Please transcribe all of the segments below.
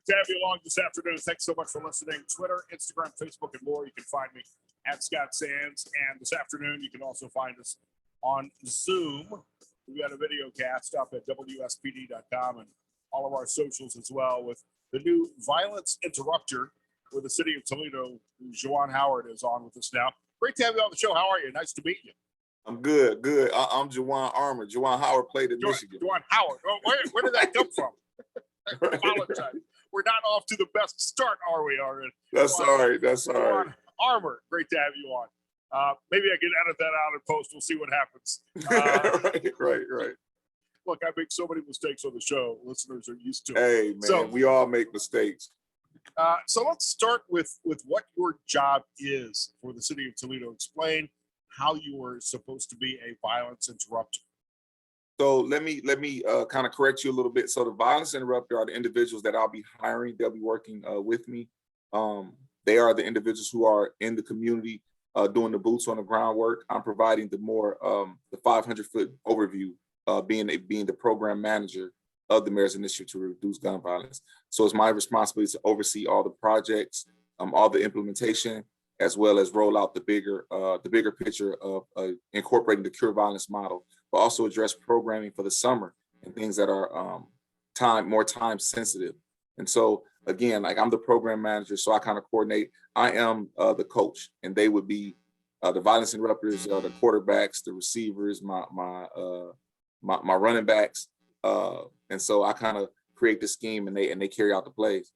To have you along this afternoon. Thanks so much for listening. Twitter, Instagram, Facebook, and more. You can find me at Scott Sands. And this afternoon, you can also find us on Zoom. We've got a video cast up at WSPD.com and all of our socials as well with the new violence interrupter with the City of Toledo. JoJuan Howard is on with us now. Great to have you on the show. How are you? Nice to meet you. I'm good. I'm JoJuan Armour. JoJuan Howard played in Michigan. JoJuan Howard. Oh, where did that come from? I apologize. We're not off to the best start, are we? That's all right. That's all right. JoJuan Armour. Great to have you on. Maybe I can edit that out in post. We'll see what happens. Right. Look, I make so many mistakes on the show. Listeners are used to it. Hey, man, so, we all make mistakes. So let's start with what your job is for the City of Toledo. Explain how you are supposed to be a violence interrupter. So let me kind of correct you a little bit. So the violence interrupter are the individuals that I'll be hiring. They'll be working with me. They are the individuals who are in the community doing the boots on the ground work. I'm providing the more the 500-foot overview, being the program manager of the Mayor's Initiative to Reduce Gun Violence. So it's my responsibility to oversee all the projects, all the implementation, as well as roll out the bigger picture of incorporating the Cure Violence model, but also address programming for the summer and things that are more time sensitive. And so again, like I'm the program manager, so I kind of coordinate. I am the coach, and they would be the violence interrupters, the quarterbacks, the receivers, my running backs, and so I kind of create the scheme, and they carry out the plays.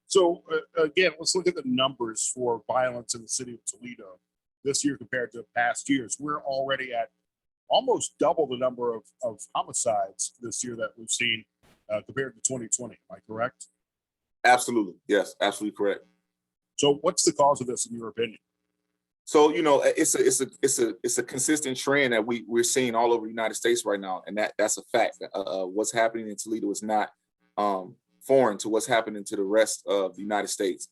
So again, let's look at the numbers for violence in the City of Toledo this year compared to past years. We're already at almost double the number of homicides this year that we've seen compared to 2020. Am I correct? Absolutely. Yes, absolutely correct. So what's the cause of this in your opinion? So, it's a consistent trend that we're seeing all over the United States right now. And that's a fact. What's happening in Toledo is not foreign to what's happening to the rest of the United States.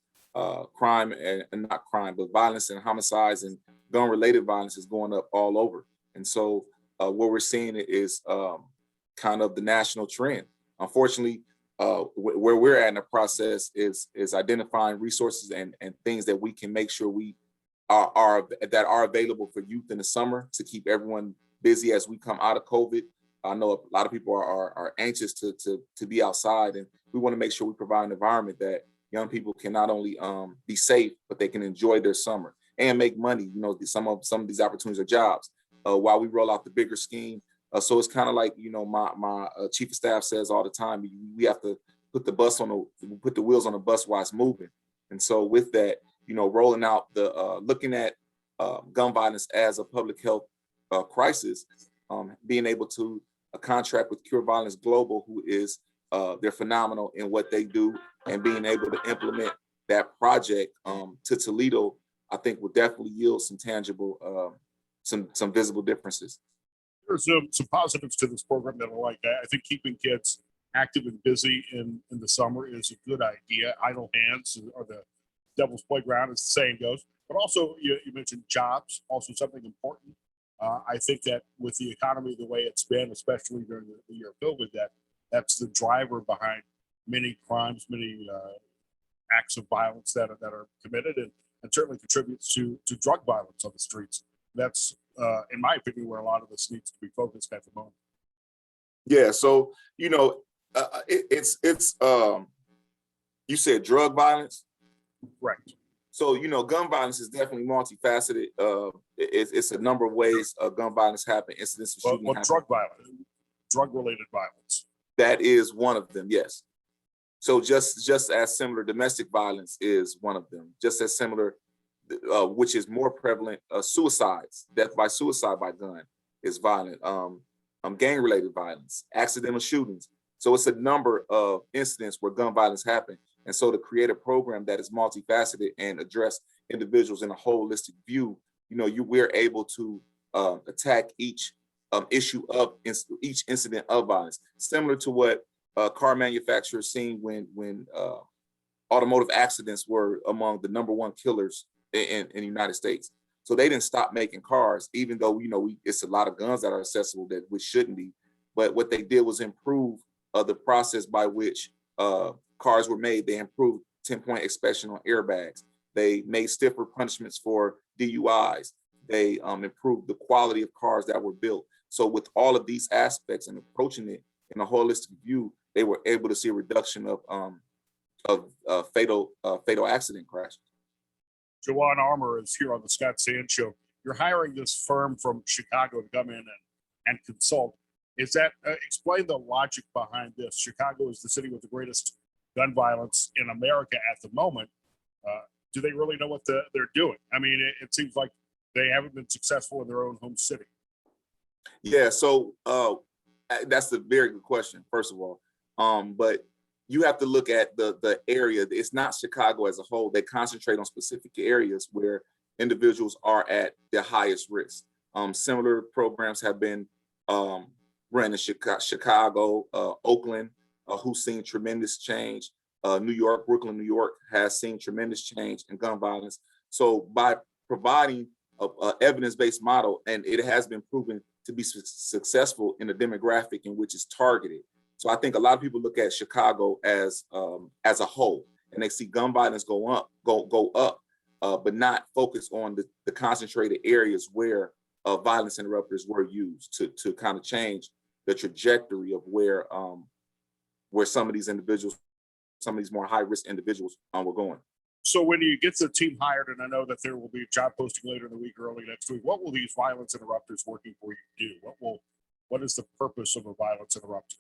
Crime and not crime, but violence and homicides and gun-related violence is going up all over. And so what we're seeing is kind of the national trend. Unfortunately, where we're at in the process is identifying resources and things that we can make sure we are available for youth in the summer to keep everyone busy as we come out of COVID. I know a lot of people are anxious to be outside, and we want to make sure we provide an environment that young people can not only be safe, but they can enjoy their summer and make money. Some of these opportunities are jobs while we roll out the bigger scheme. So it's kind of like, my chief of staff says all the time, we have to put the wheels on the bus while it's moving. And so with that, rolling out looking at gun violence as a public health crisis, being able to contract with Cure Violence Global, who is they're phenomenal in what they do, and being able to implement that project to Toledo, I think will definitely yield some tangible, some visible differences. There's some positives to this program that I like. I think keeping kids active and busy in the summer is a good idea. Idle hands are the devil's playground, as the saying goes. But also, you mentioned jobs, also something important. I think that with the economy the way it's been, especially during the year of COVID, that's the driver behind many crimes, many acts of violence that are committed, and certainly contributes to drug violence on the streets. That's, in my opinion, where a lot of this needs to be focused at the moment. Yeah. So, it's you said drug violence. Right. So, gun violence is definitely multifaceted. It's a number of ways gun violence happen, incidents of shooting happen. Drug violence, drug-related violence. That is one of them, yes. So just as similar, domestic violence is one of them. Just as similar, which is more prevalent, suicides, death by suicide by gun is violent. Gang-related violence, accidental shootings. So it's a number of incidents where gun violence happen. And so to create a program that is multifaceted and address individuals in a holistic view, we're able to attack each issue of each incident of violence, similar to what car manufacturers seen when automotive accidents were among the #1 killers in the United States. So they didn't stop making cars, even though it's a lot of guns that are accessible which shouldn't be. But what they did was improve the process by which cars were made. They improved 10-point inspection on airbags. They made stiffer punishments for DUIs. They improved the quality of cars that were built. So with all of these aspects and approaching it in a holistic view, they were able to see a reduction of fatal accident crashes. JoJuan Armour is here on the Scott Sand Show. You're hiring this firm from Chicago to come in and consult. Is that explain the logic behind this? Chicago is the city with the greatest gun violence in America at the moment. Do they really know what they're doing? I mean, it seems like they haven't been successful in their own home city. Yeah, so that's a very good question, first of all. But you have to look at the area. It's not Chicago as a whole. They concentrate on specific areas where individuals are at their highest risk. Similar programs have been run in Chicago, Oakland, who's seen tremendous change. New York, Brooklyn, New York has seen tremendous change in gun violence. So by providing a evidence-based model, and it has been proven to be successful in a demographic in which it's targeted. So I think a lot of people look at Chicago as a whole, and they see gun violence go up, but not focus on the concentrated areas where violence interrupters were used to kind of change the trajectory of where some of these individuals, some of these more high-risk individuals were going. So when you get the team hired, and I know that there will be a job posting later in the week or early next week, what will these violence interrupters working for you do? What is the purpose of a violence interrupter?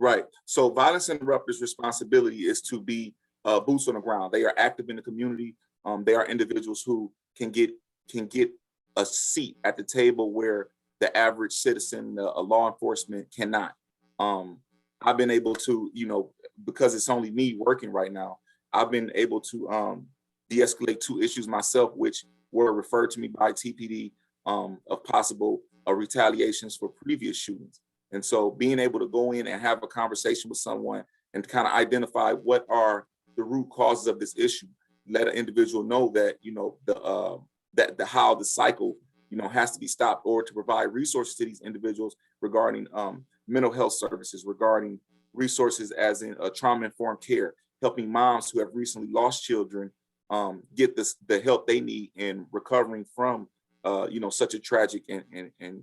Right. So violence interrupters' responsibility is to be boots on the ground. They are active in the community. They are individuals who can get a seat at the table where the average citizen, a law enforcement cannot. I've been able to, because it's only me working right now, I've been able to de-escalate 2 issues myself, which were referred to me by TPD of possible retaliations for previous shootings. And so being able to go in and have a conversation with someone and kind of identify what are the root causes of this issue, let an individual know that, how the cycle, has to be stopped, or to provide resources to these individuals regarding mental health services, regarding resources as in trauma-informed care, helping moms who have recently lost children get the help they need in recovering from, such a tragic and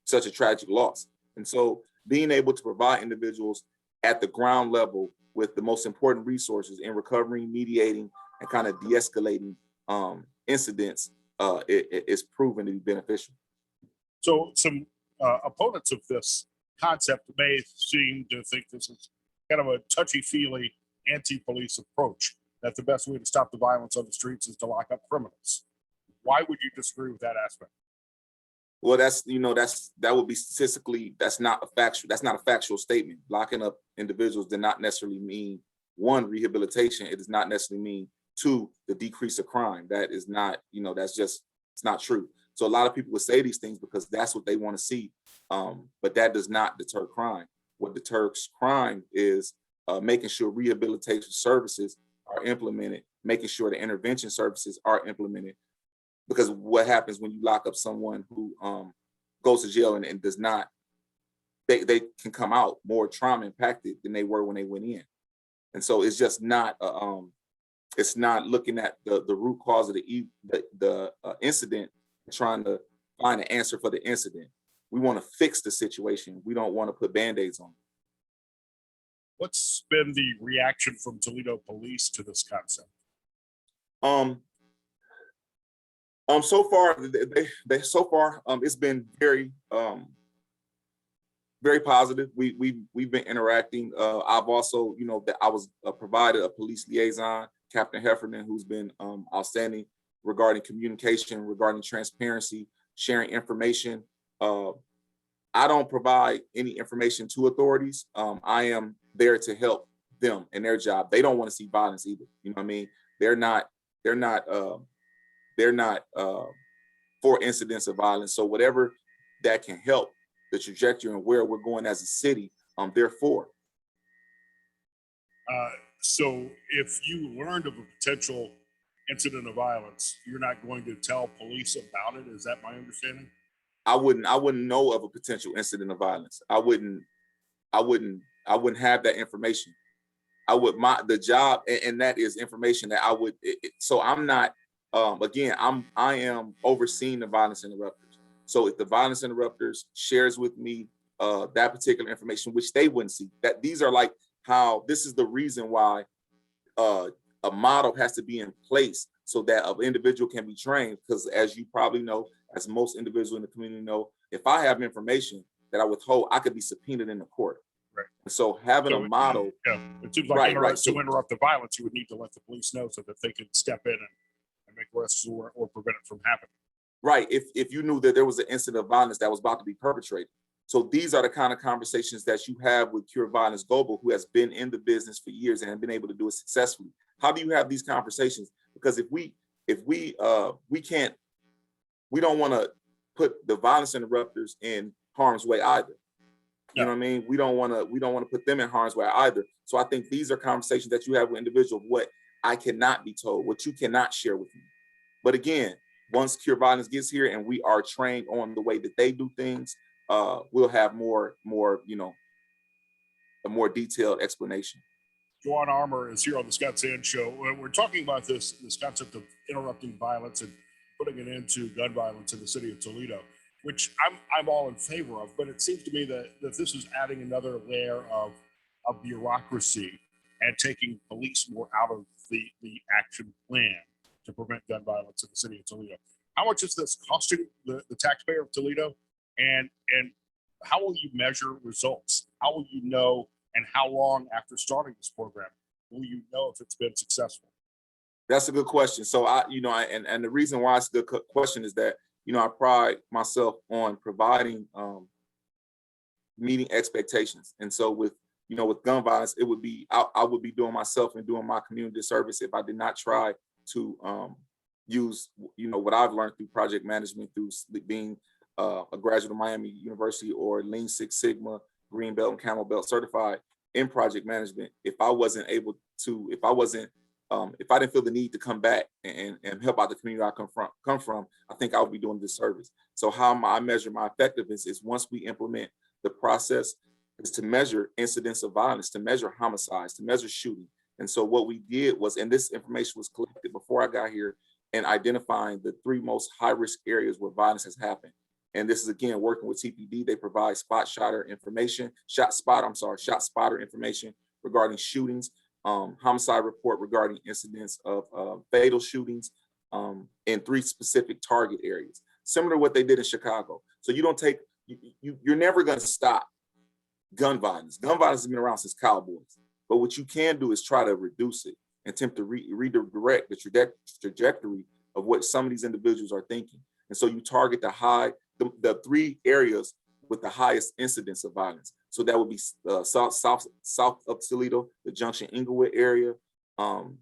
such a tragic loss. And so being able to provide individuals at the ground level with the most important resources in recovering, mediating, and kind of de-escalating incidents is proven to be beneficial. So some opponents of this concept may seem to think this is kind of a touchy-feely anti-police approach, that the best way to stop the violence on the streets is to lock up criminals. Why would you disagree with that aspect? Well, that would be statistically, that's not a factual statement. Locking up individuals does not necessarily mean, 1, rehabilitation. It does not necessarily mean, 2, the decrease of crime. That is not, it's not true. So a lot of people would say these things because that's what they want to see. But that does not deter crime. What deters crime is making sure rehabilitation services are implemented, making sure the intervention services are implemented. Because what happens when you lock up someone who goes to jail and does not, they can come out more trauma impacted than they were when they went in. And so it's just not, it's not looking at the root cause of the incident and trying to find an answer for the incident. We want to fix the situation. We don't want to put Band-Aids on it. What's been the reaction from Toledo police to this concept? So far, it's been very, very positive. We've been interacting. I've also, that I was provided a police liaison, Captain Heffernan, who's been outstanding regarding communication, regarding transparency, sharing information. I don't provide any information to authorities. I am there to help them in their job. They don't want to see violence either. You know what I mean? They're not for incidents of violence. So whatever that can help the trajectory and where we're going as a city, they're for. So if you learned of a potential incident of violence, you're not going to tell police about it. Is that my understanding? I wouldn't know of a potential incident of violence. I wouldn't have that information. the job, and that is information that I would. So I'm not. Again, I am overseeing the violence interrupters. So if the violence interrupters shares with me that particular information, which they wouldn't see, that these are like how this is the reason why a model has to be in place so that an individual can be trained. Because as you probably know, as most individuals in the community know, if I have information that I withhold, I could be subpoenaed in the court. Right. And so having a model, yeah, it seems like right. To interrupt the violence, you would need to let the police know so that they can step in and make arrests or prevent it from happening. Right. If you knew that there was an incident of violence that was about to be perpetrated. So these are the kind of conversations that you have with Cure Violence Global, who has been in the business for years and have been able to do it successfully. How do you have these conversations? Because if we don't want to put the violence interrupters in harm's way either. You know what I mean? We don't want to put them in harm's way either. So I think these are conversations that you have with individuals, what I cannot be told, what you cannot share with me. But again, once Cure Violence gets here and we are trained on the way that they do things, we'll have more, a more detailed explanation. JoJuan Armour is here on the Scott Sand Show. We're talking about this concept of interrupting violence and putting an end to gun violence in the city of Toledo, which I'm all in favor of. But it seems to me that this is adding another layer of bureaucracy and taking police more out of the action plan to prevent gun violence in the city of Toledo. How much is this costing the taxpayer of Toledo? And how will you measure results? How will you know, and how long after starting this program will you know if it's been successful? That's a good question. So and the reason why it's a good question is that, I pride myself on providing, meeting expectations. And so with gun violence, it would be, I would be doing myself and doing my community service if I did not try to use, what I've learned through project management, through being a graduate of Miami University or Lean Six Sigma, Green Belt and Camel Belt certified in project management. If I didn't feel the need to come back and help out the community I come from, I think I would be doing this service. So how I measure my effectiveness is once we implement the process is to measure incidents of violence, to measure homicides, to measure shooting. And so what we did was, and this information was collected before I got here, and identifying the 3 most high-risk areas where violence has happened. And this is, again, working with TPD. They provide shot spotter information regarding shootings, homicide report regarding incidents of fatal shootings in 3 specific target areas, similar to what they did in Chicago. So you're never going to stop gun violence. Gun violence has been around since cowboys. But what you can do is try to reduce it and attempt to redirect the trajectory of what some of these individuals are thinking. And so you target the 3 areas with the highest incidence of violence. So that would be south of Toledo, the Junction Inglewood area, the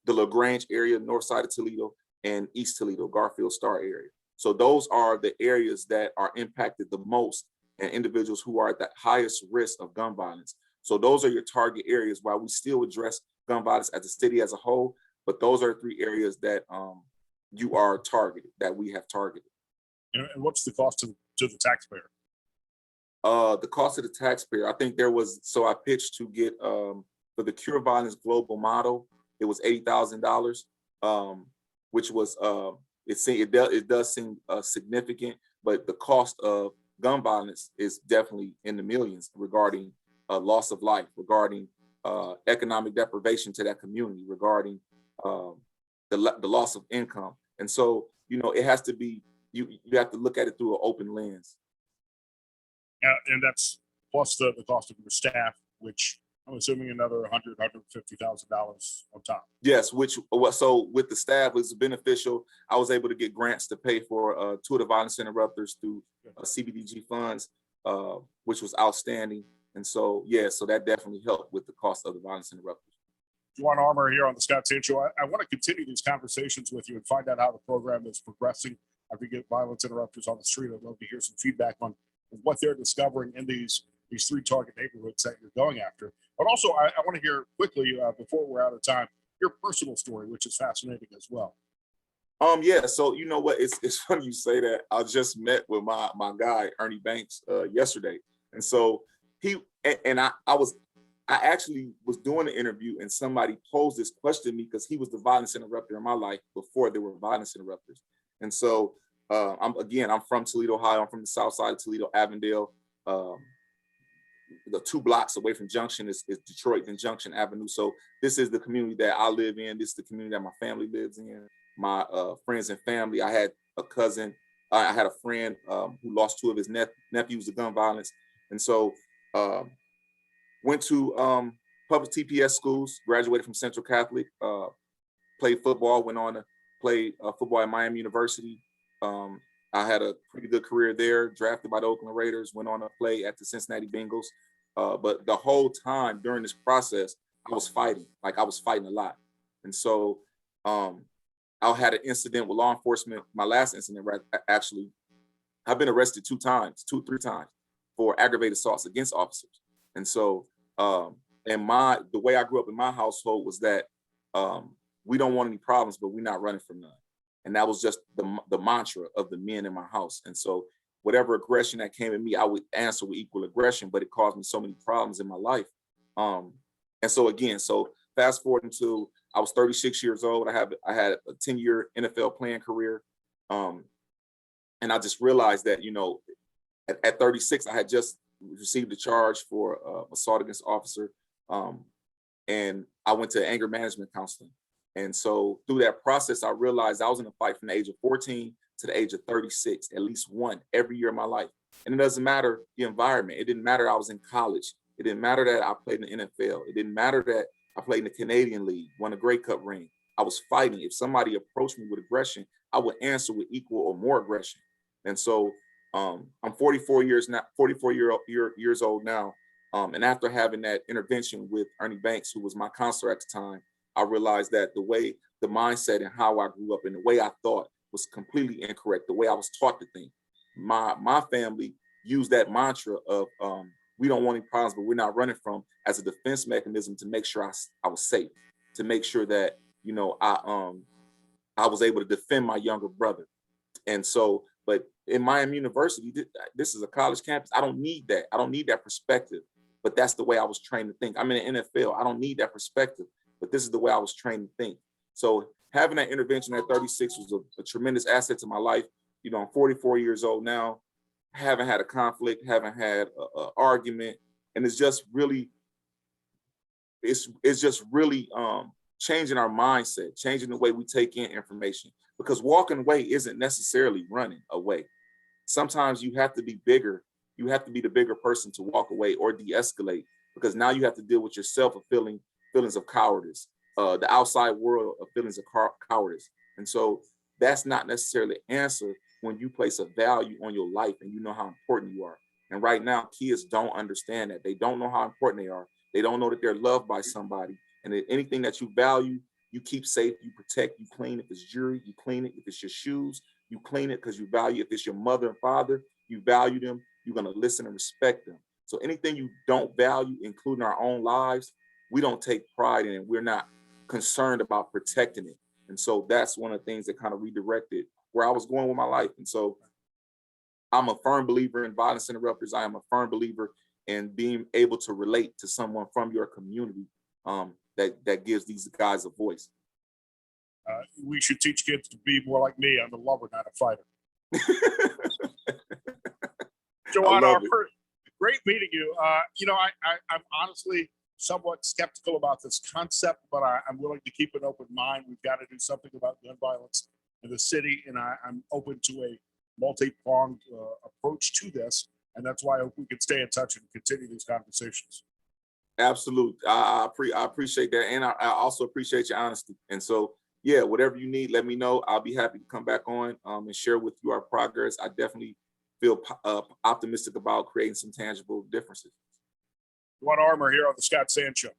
LaGrange area, north side of Toledo, and East Toledo, Garfield Star area. So those are the areas that are impacted the most and individuals who are at the highest risk of gun violence. So those are your target areas, while we still address gun violence as a city as a whole, but those are 3 areas that you are targeted, that we have targeted. And what's the cost to the taxpayer? The cost of the taxpayer, I think I pitched to get, for the Cure Violence Global model, it was $80,000, which was, it does seem significant, but the cost of gun violence is definitely in the millions regarding loss of life, regarding economic deprivation to that community, regarding the loss of income. And so, it has to be, you have to look at it through an open lens. And that's plus the cost of your staff, which I'm assuming another $150,000 on top. Yes, so with the staff, it's beneficial. I was able to get grants to pay for 2 of the violence interrupters through CBDG funds, which was outstanding. And so, so that definitely helped with the cost of the violence interrupters. JoJuan Armour here on the Scott Sand Show. I want to continue these conversations with you and find out how the program is progressing. After we get violence interrupters on the street, I'd love to hear some feedback on what they're discovering in these 3 target neighborhoods that you're going after. But also, I want to hear quickly, before we're out of time, your personal story, which is fascinating as well. So you know what? It's funny you say that. I just met with my guy, Ernie Banks, yesterday. And so I I actually was doing an interview and somebody posed this question to me because he was the violence interrupter in my life before there were violence interrupters. And so I'm from Toledo, Ohio. I'm from the south side of Toledo, Avondale. The 2 blocks away from Junction is Detroit and Junction Avenue. So this is the community that I live in. This is the community that my family lives in. My friends and family. I had a cousin. I had a friend who lost 2 of his nephews to gun violence. And so went to public TPS schools, graduated from Central Catholic, played football, went on to play football at Miami University. I had a pretty good career there, drafted by the Oakland Raiders, went on to play at the Cincinnati Bengals. But the whole time during this process, I was fighting. Like, I was fighting a lot. And so I had an incident with law enforcement. My last incident, actually, I've been arrested 3 times for aggravated assaults against officers. And so, the way I grew up in my household was that we don't want any problems, but we're not running from none. And that was just the mantra of the men in my house. And so whatever aggression that came at me, I would answer with equal aggression, but it caused me so many problems in my life. And so fast forward until I was 36 years old. I had a 10-year NFL playing career. And I just realized that, at 36, I had just received a charge for assault against officer. And I went to anger management counseling. And so through that process, I realized I was in a fight from the age of 14 to the age of 36, at least one every year of my life. And it doesn't matter the environment. It didn't matter I was in college. It didn't matter that I played in the NFL. It didn't matter that I played in the Canadian League, won a Grey Cup ring. I was fighting. If somebody approached me with aggression, I would answer with equal or more aggression. And so I'm 44 years old now. And after having that intervention with Ernie Banks, who was my counselor at the time, I realized that the mindset and how I grew up and the way I thought was completely incorrect. The way I was taught to think. My family used that mantra of we don't want any problems, but we're not running from, as a defense mechanism to make sure I was safe, to make sure that I was able to defend my younger brother. And so, but in Miami University, this is a college campus. I don't need that. I don't need that perspective. But that's the way I was trained to think. I'm in the NFL. I don't need that perspective. But this is the way I was trained to think. So having that intervention at 36 was a tremendous asset to my life. I'm 44 years old now, haven't had a conflict, haven't had an argument. And it's just really changing our mindset, changing the way we take in information. Because walking away isn't necessarily running away. Sometimes you have to be bigger. You have to be the bigger person to walk away or de-escalate, because now you have to deal with yourself of feelings of cowardice, the outside world of feelings of cowardice. And so that's not necessarily an answer when you place a value on your life and you know how important you are. And right now, kids don't understand that. They don't know how important they are. They don't know that they're loved by somebody. And that anything that you value, you keep safe, you protect, you clean. If it's jewelry, you clean it. If it's your shoes, you clean it because you value. If it's your mother and father, you value them. You're going to listen and respect them. So anything you don't value, including our own lives, we don't take pride in it. We're not concerned about protecting it. And so that's one of the things that kind of redirected where I was going with my life. And so I'm a firm believer in violence interrupters. I am a firm believer in being able to relate to someone from your community that gives these guys a voice. We should teach kids to be more like me. I'm a lover, not a fighter. JoJuan Armour, great meeting you. I'm honestly somewhat skeptical about this concept, but I'm willing to keep an open mind. We've got to do something about gun violence in the city, and I'm open to a multi-pronged approach to this, and that's why I hope we can stay in touch and continue these conversations. Absolutely. I appreciate that, and I also appreciate your honesty. And so, yeah, whatever you need, let me know. I'll be happy to come back on and share with you our progress. I definitely feel optimistic about creating some tangible differences. JoJuan Armour here on the Scott Sand Show.